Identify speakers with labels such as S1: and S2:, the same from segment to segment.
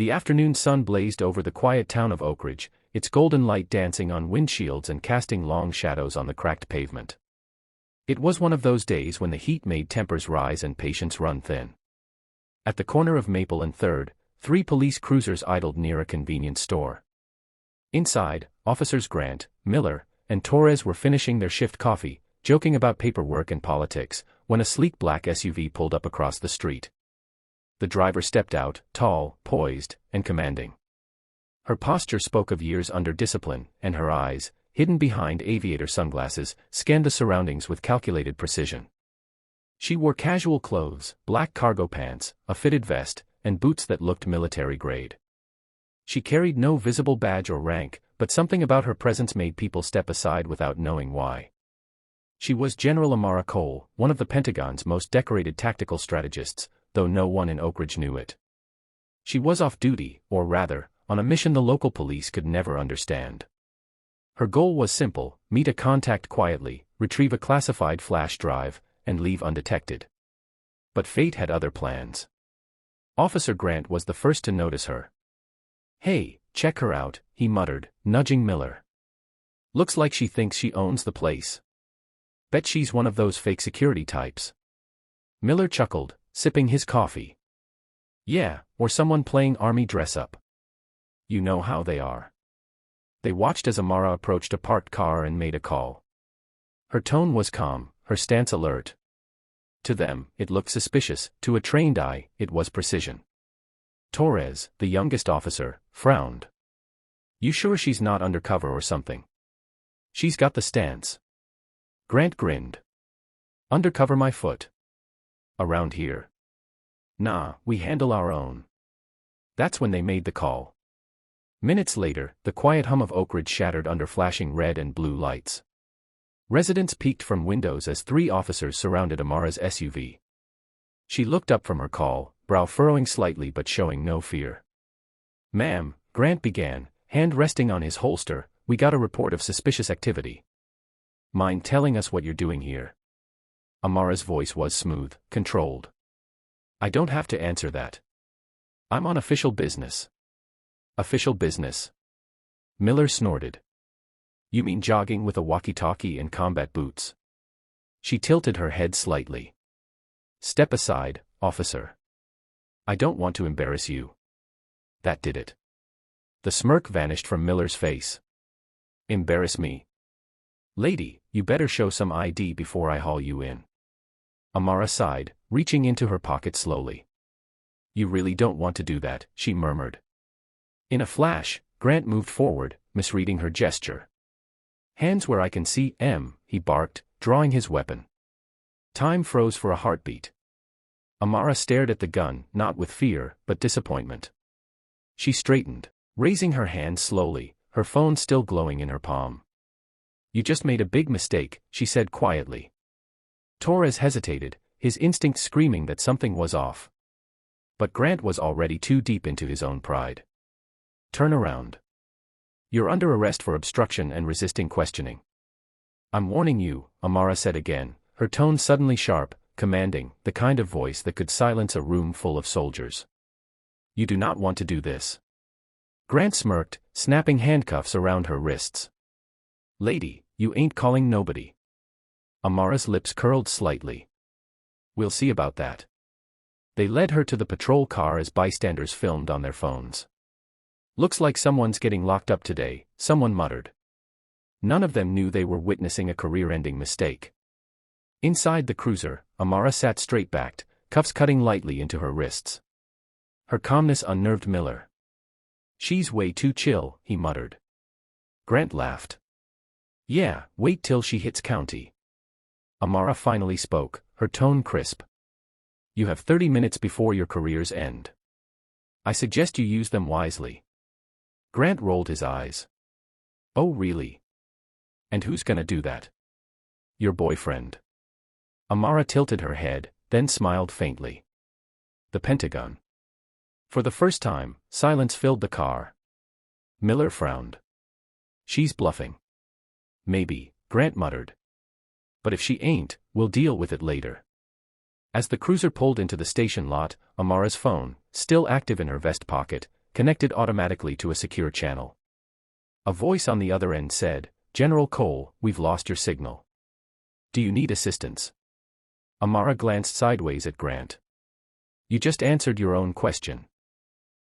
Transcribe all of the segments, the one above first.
S1: The afternoon sun blazed over the quiet town of Oak Ridge, its golden light dancing on windshields and casting long shadows on the cracked pavement. It was one of those days when the heat made tempers rise and patience run thin. At the corner of Maple and 3rd, 3 police cruisers idled near a convenience store. Inside, Officers Grant, Miller, and Torres were finishing their shift coffee, joking about paperwork and politics, when a sleek black SUV pulled up across the street. The driver stepped out, tall, poised, and commanding. Her posture spoke of years under discipline, and her eyes, hidden behind aviator sunglasses, scanned the surroundings with calculated precision. She wore casual clothes, black cargo pants, a fitted vest, and boots that looked military-grade. She carried no visible badge or rank, but something about her presence made people step aside without knowing why. She was General Amara Cole, one of the Pentagon's most decorated tactical strategists, though no one in Oak Ridge knew it. She was off duty, or rather, on a mission the local police could never understand. Her goal was simple: meet a contact quietly, retrieve a classified flash drive, and leave undetected. But fate had other plans. Officer Grant was the first to notice her. "Hey, check her out," he muttered, nudging Miller. "Looks like she thinks she owns the place. Bet she's one of those fake security types." Miller chuckled, sipping his coffee. "Yeah, or someone playing army dress-up. You know how they are." They watched as Amara approached a parked car and made a call. Her tone was calm, her stance alert. To them, it looked suspicious; to a trained eye, it was precision. Torres, the youngest officer, frowned. "You sure she's not undercover or something? She's got the stance." Grant grinned. "Undercover my foot. Around here? Nah, we handle our own." That's when they made the call. Minutes later, the quiet hum of Oak Ridge shattered under flashing red and blue lights. Residents peeked from windows as 3 officers surrounded Amara's SUV. She looked up from her call, brow furrowing slightly but showing no fear. "Ma'am," Grant began, hand resting on his holster, "we got a report of suspicious activity. Mind telling us what you're doing here?" Amara's voice was smooth, controlled. "I don't have to answer that. I'm on official business." "Official business?" Miller snorted. "You mean jogging with a walkie-talkie and combat boots?" She tilted her head slightly. "Step aside, officer. I don't want to embarrass you." That did it. The smirk vanished from Miller's face. "Embarrass me? Lady, you better show some ID before I haul you in." Amara sighed, reaching into her pocket slowly. "You really don't want to do that," she murmured. In a flash, Grant moved forward, misreading her gesture. "Hands where I can see, he barked, drawing his weapon. Time froze for a heartbeat. Amara stared at the gun, not with fear, but disappointment. She straightened, raising her hand slowly, her phone still glowing in her palm. "You just made a big mistake," she said quietly. Torres hesitated, his instinct screaming that something was off. But Grant was already too deep into his own pride. "Turn around. You're under arrest for obstruction and resisting questioning." "I'm warning you," Amara said again, her tone suddenly sharp, commanding, the kind of voice that could silence a room full of soldiers. "You do not want to do this." Grant smirked, snapping handcuffs around her wrists. "Lady, you ain't calling nobody." Amara's lips curled slightly. "We'll see about that." They led her to the patrol car as bystanders filmed on their phones. "Looks like someone's getting locked up today," someone muttered. None of them knew they were witnessing a career-ending mistake. Inside the cruiser, Amara sat straight-backed, cuffs cutting lightly into her wrists. Her calmness unnerved Miller. "She's way too chill," he muttered. Grant laughed. "Yeah, wait till she hits county." Amara finally spoke, her tone crisp. "You have 30 minutes before your career's end. I suggest you use them wisely." Grant rolled his eyes. "Oh really? And who's gonna do that?" "Your boyfriend." Amara tilted her head, then smiled faintly. "The Pentagon." For the first time, silence filled the car. Miller frowned. "She's bluffing." "Maybe," Grant muttered. "But if she ain't, we'll deal with it later." As the cruiser pulled into the station lot, Amara's phone, still active in her vest pocket, connected automatically to a secure channel. A voice on the other end said, "General Cole, we've lost your signal. Do you need assistance?" Amara glanced sideways at Grant. "You just answered your own question."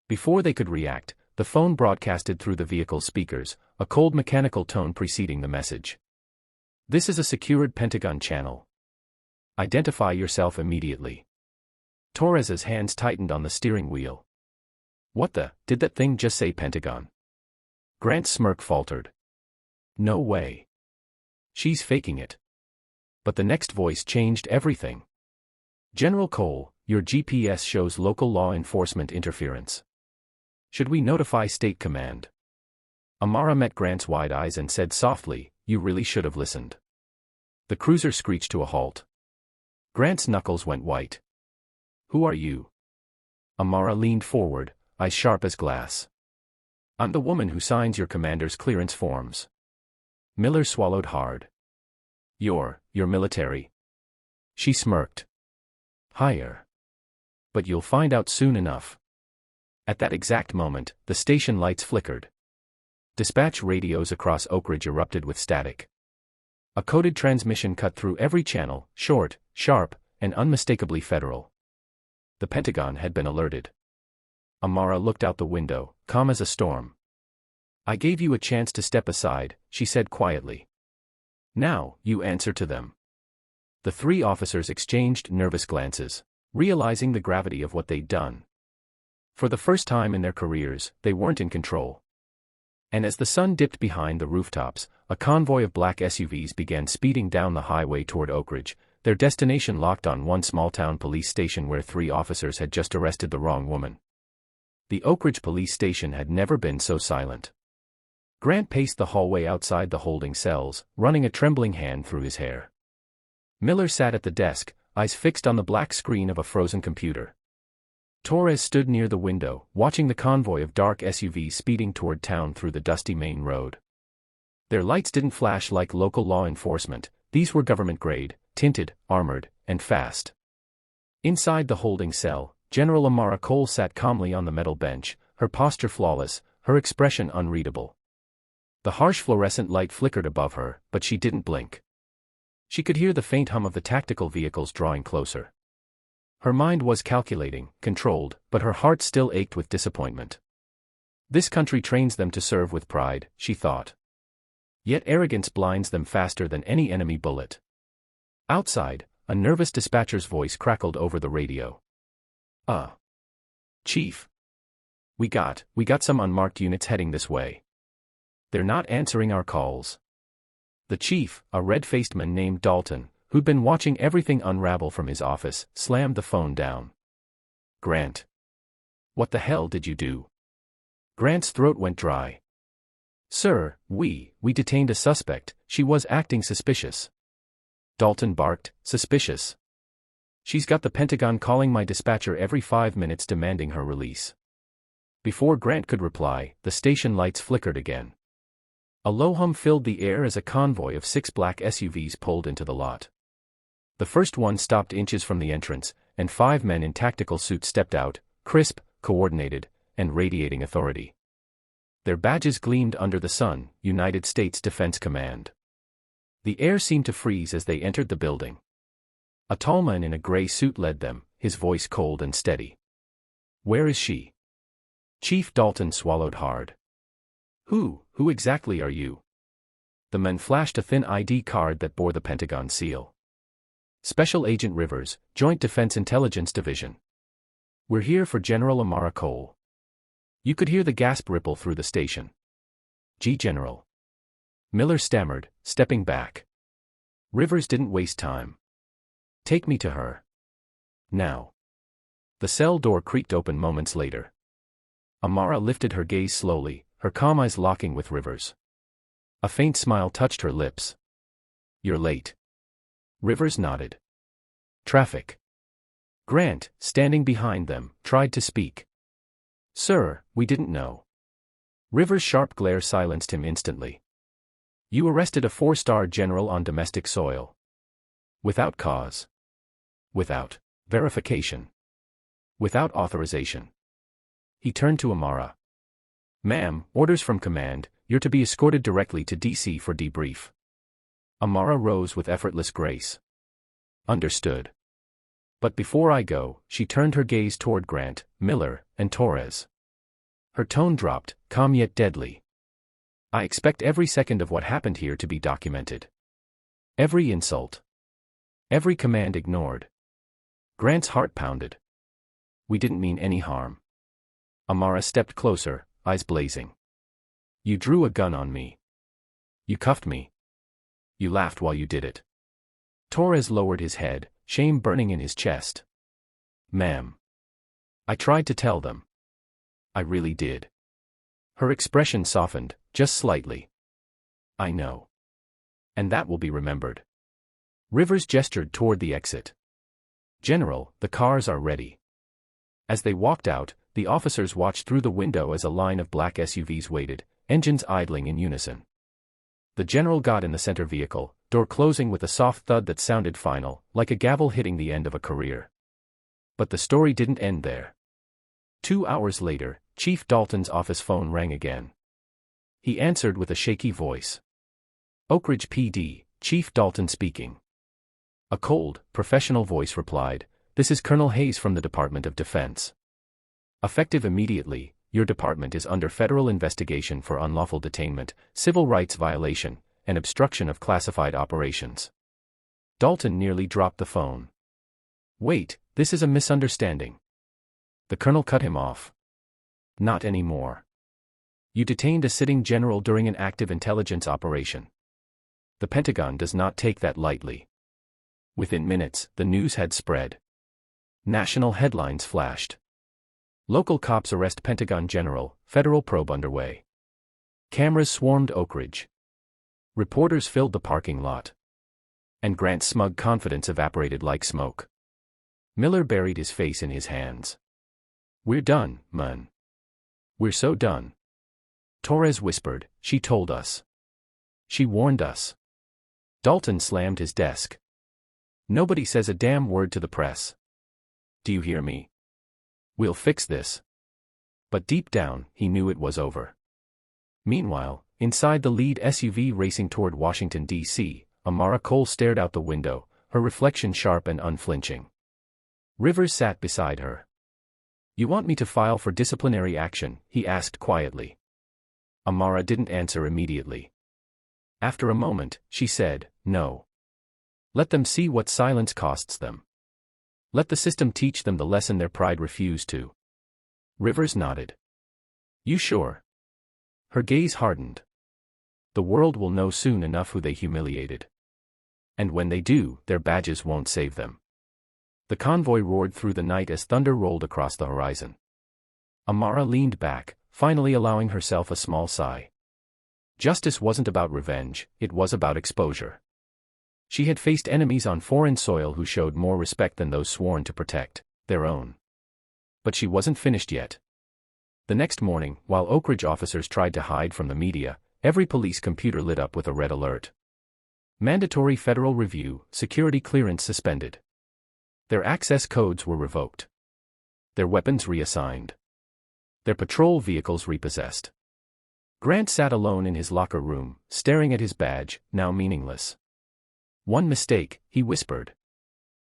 S1: Before they could react, the phone broadcasted through the vehicle's speakers, a cold mechanical tone preceding the message. "This is a secured Pentagon channel. Identify yourself immediately." Torres's hands tightened on the steering wheel. "What the, did that thing just say Pentagon?" Grant's smirk faltered. "No way. She's faking it." But the next voice changed everything. "General Cole, your GPS shows local law enforcement interference. Should we notify State Command?" Amara met Grant's wide eyes and said softly, "You really should have listened." The cruiser screeched to a halt. Grant's knuckles went white. "Who are you?" Amara leaned forward, eyes sharp as glass. "I'm the woman who signs your commander's clearance forms." Miller swallowed hard. You're military." She smirked. "Higher. But you'll find out soon enough." At that exact moment, the station lights flickered. Dispatch radios across Oak Ridge erupted with static. A coded transmission cut through every channel, short, sharp, and unmistakably federal. The Pentagon had been alerted. Amara looked out the window, calm as a storm. "I gave you a chance to step aside," she said quietly. "Now, you answer to them." The three officers exchanged nervous glances, realizing the gravity of what they'd done. For the first time in their careers, they weren't in control. And as the sun dipped behind the rooftops, a convoy of black SUVs began speeding down the highway toward Oak Ridge, their destination locked on one small-town police station where three officers had just arrested the wrong woman. The Oak Ridge police station had never been so silent. Grant paced the hallway outside the holding cells, running a trembling hand through his hair. Miller sat at the desk, eyes fixed on the black screen of a frozen computer. Torres stood near the window, watching the convoy of dark SUVs speeding toward town through the dusty main road. Their lights didn't flash like local law enforcement, these were government-grade, tinted, armored, and fast. Inside the holding cell, General Amara Cole sat calmly on the metal bench, her posture flawless, her expression unreadable. The harsh fluorescent light flickered above her, but she didn't blink. She could hear the faint hum of the tactical vehicles drawing closer. Her mind was calculating, controlled, but her heart still ached with disappointment. This country trains them to serve with pride, she thought. Yet arrogance blinds them faster than any enemy bullet. Outside, a nervous dispatcher's voice crackled over the radio. Chief. We got some unmarked units heading this way. They're not answering our calls." The chief, a red-faced man named Dalton, who'd been watching everything unravel from his office, slammed the phone down. "Grant. What the hell did you do?" Grant's throat went dry. "Sir, we detained a suspect, she was acting suspicious." Dalton barked, "Suspicious? She's got the Pentagon calling my dispatcher every 5 minutes demanding her release." Before Grant could reply, the station lights flickered again. A low hum filled the air as a convoy of 6 black SUVs pulled into the lot. The first one stopped inches from the entrance, and 5 men in tactical suits stepped out, crisp, coordinated, and radiating authority. Their badges gleamed under the sun, United States Defense Command. The air seemed to freeze as they entered the building. A tall man in a gray suit led them, his voice cold and steady. "Where is she?" Chief Dalton swallowed hard. Who exactly are you?" The man flashed a thin ID card that bore the Pentagon seal. "Special Agent Rivers, Joint Defense Intelligence Division. We're here for General Amara Cole." You could hear the gasp ripple through the station. "Gee, General." Miller stammered, stepping back. Rivers didn't waste time. "Take me to her. Now." The cell door creaked open moments later. Amara lifted her gaze slowly, her calm eyes locking with Rivers. A faint smile touched her lips. "You're late." Rivers nodded. "Traffic." Grant, standing behind them, tried to speak. "Sir, we didn't know." Rivers' sharp glare silenced him instantly. "You arrested a 4-star general on domestic soil. Without cause. Without verification. Without authorization. He turned to Amara. "Ma'am, orders from command, you're to be escorted directly to DC for debrief." Amara rose with effortless grace. "Understood." "But before I go," she turned her gaze toward Grant, Miller, and Torres. Her tone dropped, calm yet deadly. "I expect every second of what happened here to be documented. Every insult. Every command ignored." Grant's heart pounded. "We didn't mean any harm." Amara stepped closer, eyes blazing. "You drew a gun on me. You cuffed me. You laughed while you did it." Torres lowered his head, shame burning in his chest. "Ma'am. I tried to tell them. I really did." Her expression softened, just slightly. "I know. And that will be remembered." Rivers gestured toward the exit. "General, the cars are ready." As they walked out, the officers watched through the window as a line of black SUVs waited, engines idling in unison. The general got in the center vehicle, door closing with a soft thud that sounded final, like a gavel hitting the end of a career. But the story didn't end there. 2 hours later, Chief Dalton's office phone rang again. He answered with a shaky voice. "Oak Ridge PD, Chief Dalton speaking." A cold, professional voice replied, "This is Colonel Hayes from the Department of Defense. Effective immediately, your department is under federal investigation for unlawful detainment, civil rights violation, and obstruction of classified operations." Dalton nearly dropped the phone. "Wait, this is a misunderstanding." The colonel cut him off. "Not anymore. You detained a sitting general during an active intelligence operation. The Pentagon does not take that lightly." Within minutes, the news had spread. National headlines flashed. "Local cops arrest Pentagon general, federal probe underway." Cameras swarmed Oak Ridge. Reporters filled the parking lot. And Grant's smug confidence evaporated like smoke. Miller buried his face in his hands. "We're done, man. We're so done." Torres whispered, "She told us. She warned us." Dalton slammed his desk. "Nobody says a damn word to the press. Do you hear me? We'll fix this." But deep down, he knew it was over. Meanwhile, inside the lead SUV racing toward Washington, D.C., Amara Cole stared out the window, her reflection sharp and unflinching. Rivers sat beside her. "You want me to file for disciplinary action?" he asked quietly. Amara didn't answer immediately. After a moment, she said, "No. Let them see what silence costs them. Let the system teach them the lesson their pride refused to." Rivers nodded. "You sure?" Her gaze hardened. "The world will know soon enough who they humiliated. And when they do, their badges won't save them." The convoy roared through the night as thunder rolled across the horizon. Amara leaned back, finally allowing herself a small sigh. Justice wasn't about revenge, it was about exposure. She had faced enemies on foreign soil who showed more respect than those sworn to protect their own. But she wasn't finished yet. The next morning, while Oak Ridge officers tried to hide from the media, every police computer lit up with a red alert. Mandatory federal review, security clearance suspended. Their access codes were revoked. Their weapons reassigned. Their patrol vehicles repossessed. Grant sat alone in his locker room, staring at his badge, now meaningless. "One mistake," he whispered.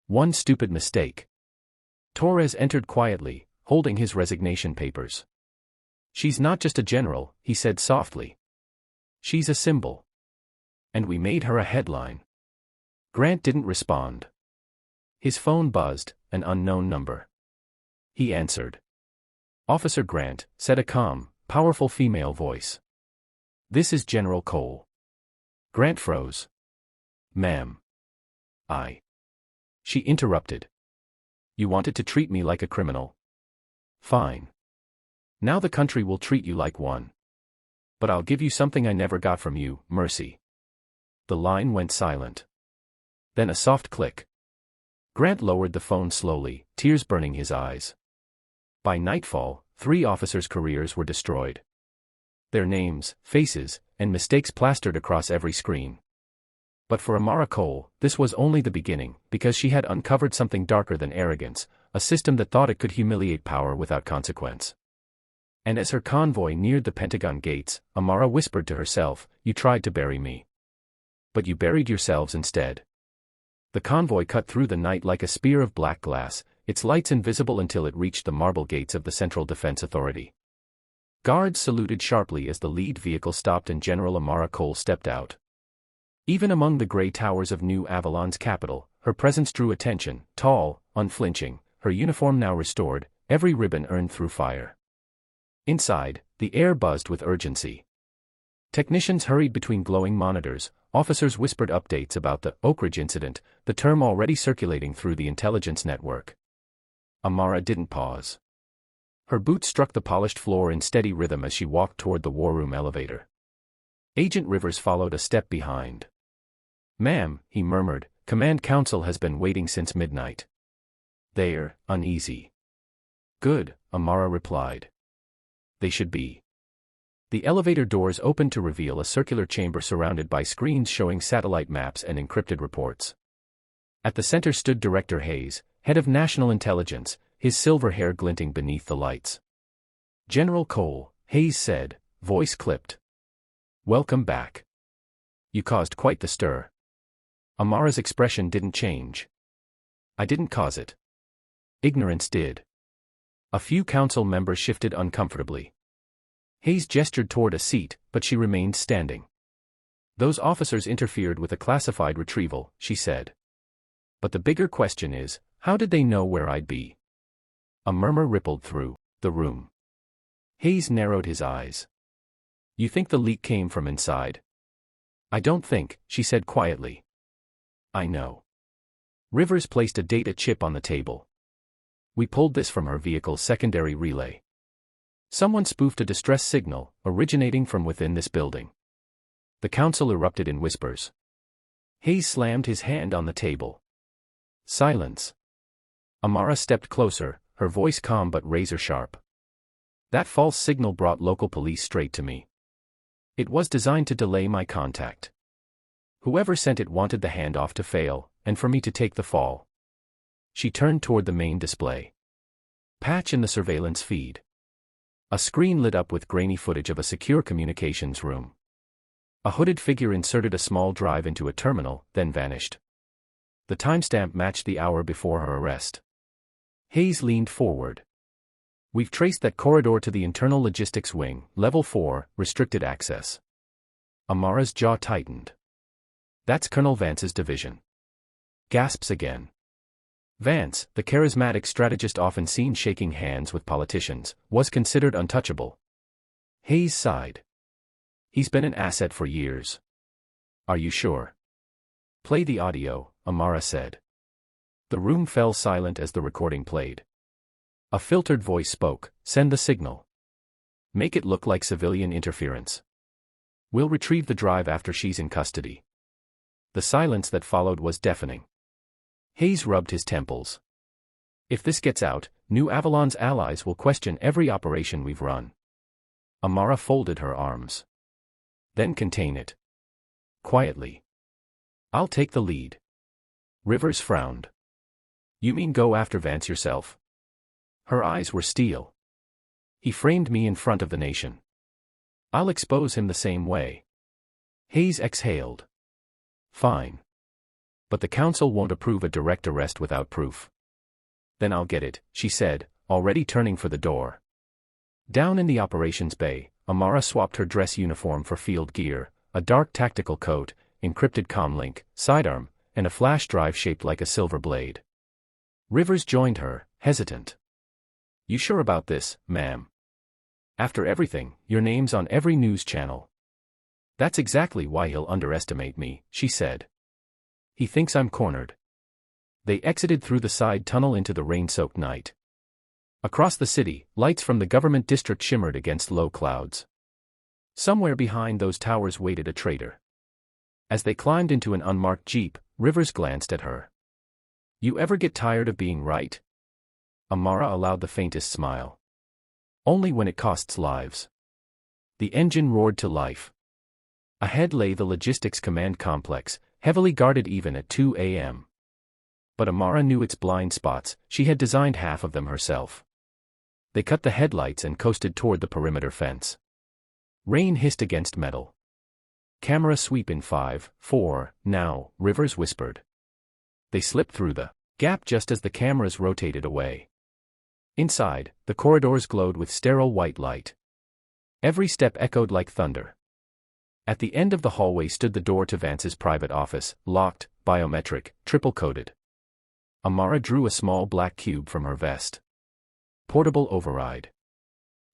S1: "One stupid mistake." Torres entered quietly, holding his resignation papers. "She's not just a general," he said softly. "She's a symbol. And we made her a headline." Grant didn't respond. His phone buzzed, an unknown number. He answered. "Officer Grant," said a calm, powerful female voice. "This is General Cole." Grant froze. "Ma'am. She interrupted. "You wanted to treat me like a criminal. Fine. Now the country will treat you like one. But I'll give you something I never got from you, mercy." The line went silent. Then a soft click. Grant lowered the phone slowly, tears burning his eyes. By nightfall, 3 officers' careers were destroyed. Their names, faces, and mistakes plastered across every screen. But for Amara Cole, this was only the beginning, because she had uncovered something darker than arrogance, a system that thought it could humiliate power without consequence. And as her convoy neared the Pentagon gates, Amara whispered to herself, "You tried to bury me. But you buried yourselves instead." The convoy cut through the night like a spear of black glass, its lights invisible until it reached the marble gates of the Central Defense Authority. Guards saluted sharply as the lead vehicle stopped and General Amara Cole stepped out. Even among the gray towers of New Avalon's capital, her presence drew attention, tall, unflinching, her uniform now restored, every ribbon earned through fire. Inside, the air buzzed with urgency. Technicians hurried between glowing monitors, officers whispered updates about the Oak Ridge incident, the term already circulating through the intelligence network. Amara didn't pause. Her boots struck the polished floor in steady rhythm as she walked toward the war room elevator. Agent Rivers followed a step behind. "Ma'am," he murmured, "Command Council has been waiting since midnight. They're uneasy." "Good," Amara replied. "They should be." The elevator doors opened to reveal a circular chamber surrounded by screens showing satellite maps and encrypted reports. At the center stood Director Hayes, head of National Intelligence, his silver hair glinting beneath the lights. "General Cole," Hayes said, voice clipped. "Welcome back. You caused quite the stir." Amara's expression didn't change. "I didn't cause it. Ignorance did." A few council members shifted uncomfortably. Hayes gestured toward a seat, but she remained standing. "Those officers interfered with a classified retrieval," she said. "But the bigger question is, how did they know where I'd be?" A murmur rippled through the room. Hayes narrowed his eyes. "You think the leak came from inside?" "I don't think," she said quietly. "I know." Rivers placed a data chip on the table. "We pulled this from her vehicle's secondary relay. Someone spoofed a distress signal, originating from within this building." The council erupted in whispers. Hayes slammed his hand on the table. "Silence." Amara stepped closer, her voice calm but razor-sharp. "That false signal brought local police straight to me. It was designed to delay my contact. Whoever sent it wanted the handoff to fail, and for me to take the fall." She turned toward the main display. Patch in the surveillance feed. A screen lit up with grainy footage of a secure communications room. A hooded figure inserted a small drive into a terminal, then vanished. The timestamp matched the hour before her arrest. Hayes leaned forward. "We've traced that corridor to the internal logistics wing, level 4, restricted access." Amara's jaw tightened. "That's Colonel Vance's division." Gasps again. Vance, the charismatic strategist often seen shaking hands with politicians, was considered untouchable. Hayes sighed. "He's been an asset for years." "Are you sure?" "Play the audio," Amara said. The room fell silent as the recording played. A filtered voice spoke, "Send the signal. Make it look like civilian interference. We'll retrieve the drive after she's in custody." The silence that followed was deafening. Hayes rubbed his temples. "If this gets out, New Avalon's allies will question every operation we've run." Amara folded her arms. "Then contain it. Quietly. I'll take the lead." Rivers frowned. "You mean go after Vance yourself?" Her eyes were steel. "He framed me in front of the nation. I'll expose him the same way." Hayes exhaled. "Fine. But the council won't approve a direct arrest without proof." "Then I'll get it," she said, already turning for the door. Down in the operations bay, Amara swapped her dress uniform for field gear, a dark tactical coat, encrypted comlink, sidearm, and a flash drive shaped like a silver blade. Rivers joined her, hesitant. "You sure about this, ma'am? After everything, your name's on every news channel." "That's exactly why he'll underestimate me," she said. "He thinks I'm cornered." They exited through the side tunnel into the rain-soaked night. Across the city, lights from the government district shimmered against low clouds. Somewhere behind those towers waited a traitor. As they climbed into an unmarked jeep, Rivers glanced at her. "You ever get tired of being right?" Amara allowed the faintest smile. "Only when it costs lives." The engine roared to life. Ahead lay the logistics command complex, heavily guarded even at 2 a.m. But Amara knew its blind spots, she had designed half of them herself. They cut the headlights and coasted toward the perimeter fence. Rain hissed against metal. "Camera sweep in 5, 4, now," Rivers whispered. They slipped through the gap just as the cameras rotated away. Inside, the corridors glowed with sterile white light. Every step echoed like thunder. At the end of the hallway stood the door to Vance's private office, locked, biometric, triple-coded. Amara drew a small black cube from her vest. Portable override.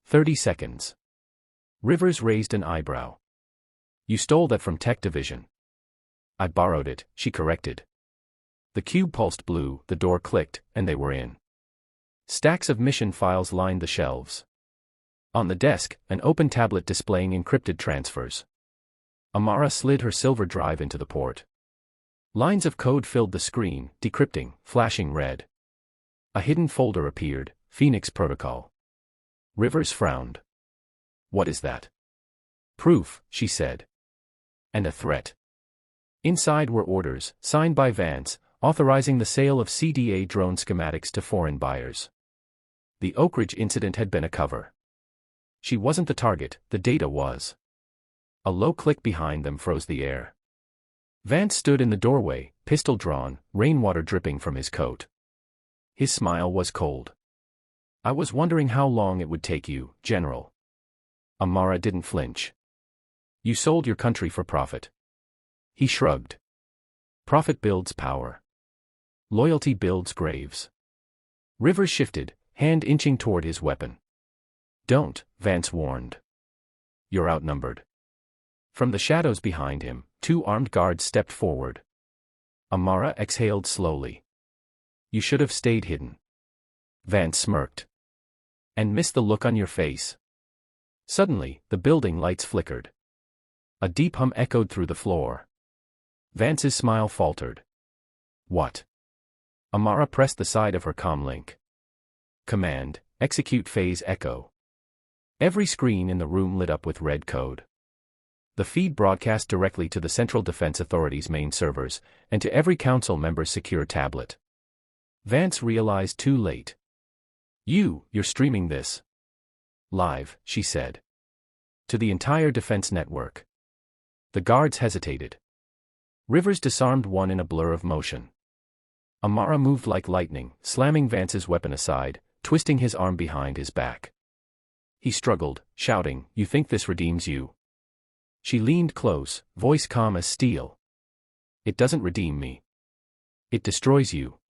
S1: 30 seconds. Rivers raised an eyebrow. "You stole that from Tech Division." "I borrowed it," she corrected. The cube pulsed blue, the door clicked, and they were in. Stacks of mission files lined the shelves. On the desk, an open tablet displaying encrypted transfers. Amara slid her silver drive into the port. Lines of code filled the screen, decrypting, flashing red. A hidden folder appeared, Phoenix Protocol. Rivers frowned. "What is that?" "Proof," she said. "And a threat." Inside were orders, signed by Vance, authorizing the sale of CDA drone schematics to foreign buyers. The Oak Ridge incident had been a cover. She wasn't the target, the data was. A low click behind them froze the air. Vance stood in the doorway, pistol drawn, rainwater dripping from his coat. His smile was cold. "I was wondering how long it would take you, General." Amara didn't flinch. "You sold your country for profit." He shrugged. "Profit builds power. Loyalty builds graves." Rivers shifted, hand inching toward his weapon. "Don't," Vance warned. "You're outnumbered." From the shadows behind him, 2 armed guards stepped forward. Amara exhaled slowly. "You should have stayed hidden." Vance smirked. "And missed the look on your face." Suddenly, the building lights flickered. A deep hum echoed through the floor. Vance's smile faltered. "What?" Amara pressed the side of her comlink. "Command, execute phase echo." Every screen in the room lit up with red code. The feed broadcast directly to the Central Defense Authority's main servers, and to every council member's secure tablet. Vance realized too late. You're streaming this." "Live," she said. "To the entire defense network." The guards hesitated. Rivers disarmed one in a blur of motion. Amara moved like lightning, slamming Vance's weapon aside, twisting his arm behind his back. He struggled, shouting, "You think this redeems you?" She leaned close, voice calm as steel. "It doesn't redeem me. It destroys you."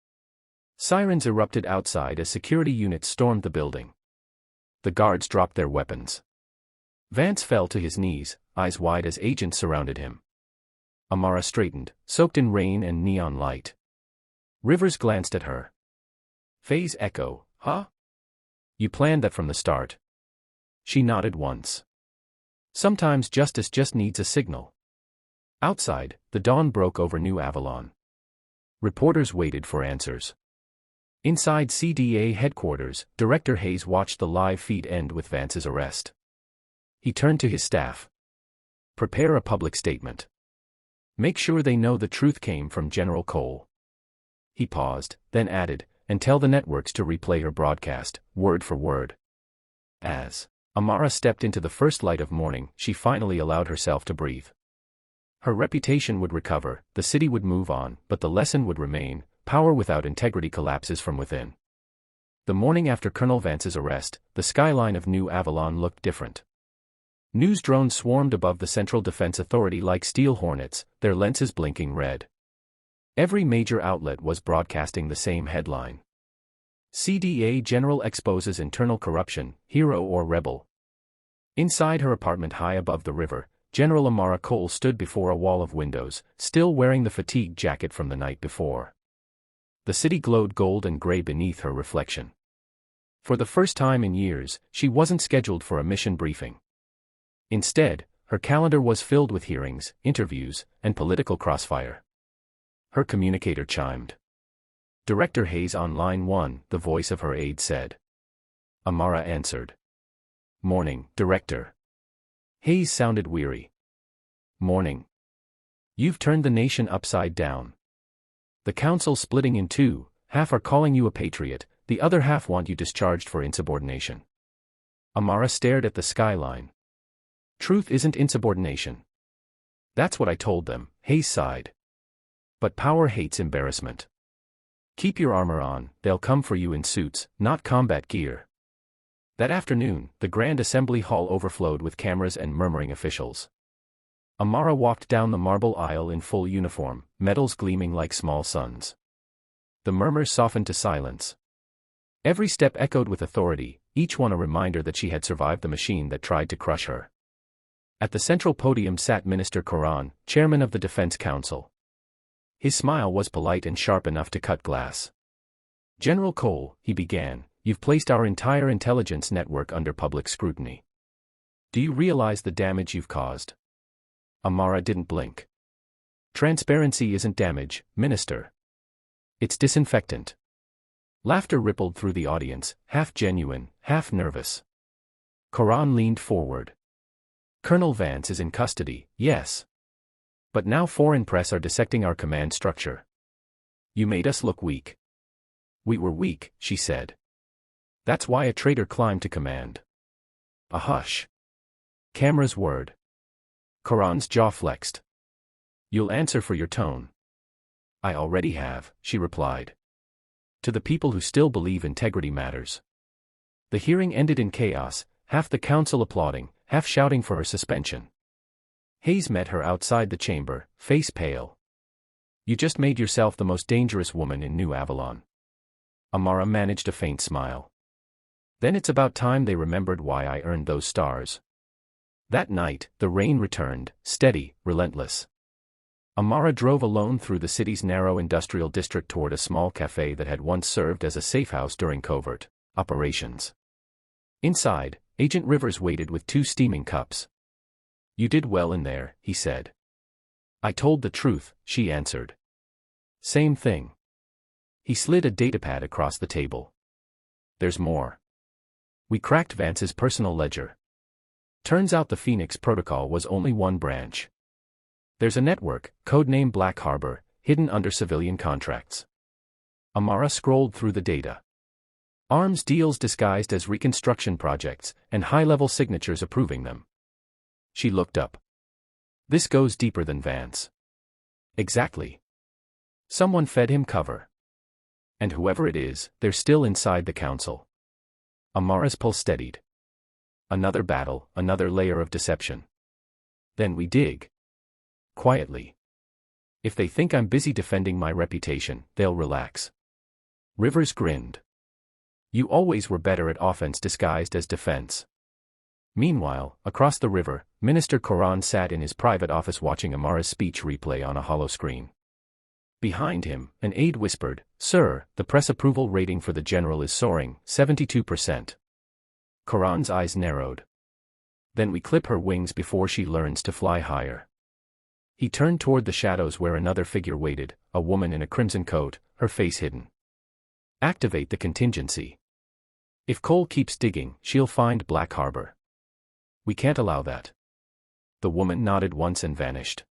S1: Sirens erupted outside as security units stormed the building. The guards dropped their weapons. Vance fell to his knees, eyes wide as agents surrounded him. Amara straightened, soaked in rain and neon light. Rivers glanced at her. "Phase echo, huh? You planned that from the start." She nodded once. "Sometimes justice just needs a signal." Outside, the dawn broke over New Avalon. Reporters waited for answers. Inside CDA headquarters, Director Hayes watched the live feed end with Vance's arrest. He turned to his staff. "Prepare a public statement. Make sure they know the truth came from General Cole." He paused, then added, "And tell the networks to replay her broadcast, word for word." As Amara stepped into the first light of morning, she finally allowed herself to breathe. Her reputation would recover, the city would move on, but the lesson would remain: power without integrity collapses from within. The morning after Colonel Vance's arrest, the skyline of New Avalon looked different. News drones swarmed above the Central Defense Authority like steel hornets, their lenses blinking red. Every major outlet was broadcasting the same headline. CDA General exposes internal corruption, hero or rebel. Inside her apartment high above the river, General Amara Cole stood before a wall of windows, still wearing the fatigue jacket from the night before. The city glowed gold and gray beneath her reflection. For the first time in years, she wasn't scheduled for a mission briefing. Instead, her calendar was filled with hearings, interviews, and political crossfire. Her communicator chimed. "Director Hayes on line 1, the voice of her aide said. Amara answered. "Morning, Director." Hayes sounded weary. "Morning. You've turned the nation upside down. The council's splitting in two, half are calling you a patriot, the other half want you discharged for insubordination. Amara stared at the skyline. Truth isn't insubordination. That's what I told them, Hayes sighed. But power hates embarrassment. Keep your armor on, they'll come for you in suits, not combat gear. That afternoon, the Grand Assembly Hall overflowed with cameras and murmuring officials. Amara walked down the marble aisle in full uniform, medals gleaming like small suns. The murmurs softened to silence. Every step echoed with authority, each one a reminder that she had survived the machine that tried to crush her. At the central podium sat Minister Coran, chairman of the Defense Council. His smile was polite and sharp enough to cut glass. General Cole, he began, you've placed our entire intelligence network under public scrutiny. Do you realize the damage you've caused? Amara didn't blink. Transparency isn't damage, Minister. It's disinfectant. Laughter rippled through the audience, half genuine, half nervous. Coran leaned forward. Colonel Vance is in custody, yes. But now foreign press are dissecting our command structure. You made us look weak. We were weak, she said. That's why a traitor climbed to command. A hush. Camera's word. Coran's jaw flexed. You'll answer for your tone. I already have, she replied. To the people who still believe integrity matters. The hearing ended in chaos, half the council applauding, half shouting for her suspension. Hayes met her outside the chamber, face pale. You just made yourself the most dangerous woman in New Avalon. Amara managed a faint smile. Then it's about time they remembered why I earned those stars. That night, the rain returned, steady, relentless. Amara drove alone through the city's narrow industrial district toward a small cafe that had once served as a safe house during covert operations. Inside, Agent Rivers waited with 2 steaming cups. You did well in there, he said. I told the truth, she answered. Same thing. He slid a datapad across the table. There's more. We cracked Vance's personal ledger. Turns out the Phoenix Protocol was only one branch. There's a network, codename Black Harbor, hidden under civilian contracts. Amara scrolled through the data. Arms deals disguised as reconstruction projects, and high-level signatures approving them. She looked up. This goes deeper than Vance. Exactly. Someone fed him cover. And whoever it is, they're still inside the council. Amara's pulse steadied. Another battle, another layer of deception. Then we dig. Quietly. If they think I'm busy defending my reputation, they'll relax. Rivers grinned. You always were better at offense disguised as defense. Meanwhile, across the river, Minister Coran sat in his private office watching Amara's speech replay on a hollow screen. Behind him, an aide whispered, Sir, the press approval rating for the general is soaring, 72%. Coran's eyes narrowed. Then we clip her wings before she learns to fly higher. He turned toward the shadows where another figure waited, a woman in a crimson coat, her face hidden. Activate the contingency. If Cole keeps digging, she'll find Black Harbor. We can't allow that. The woman nodded once and vanished.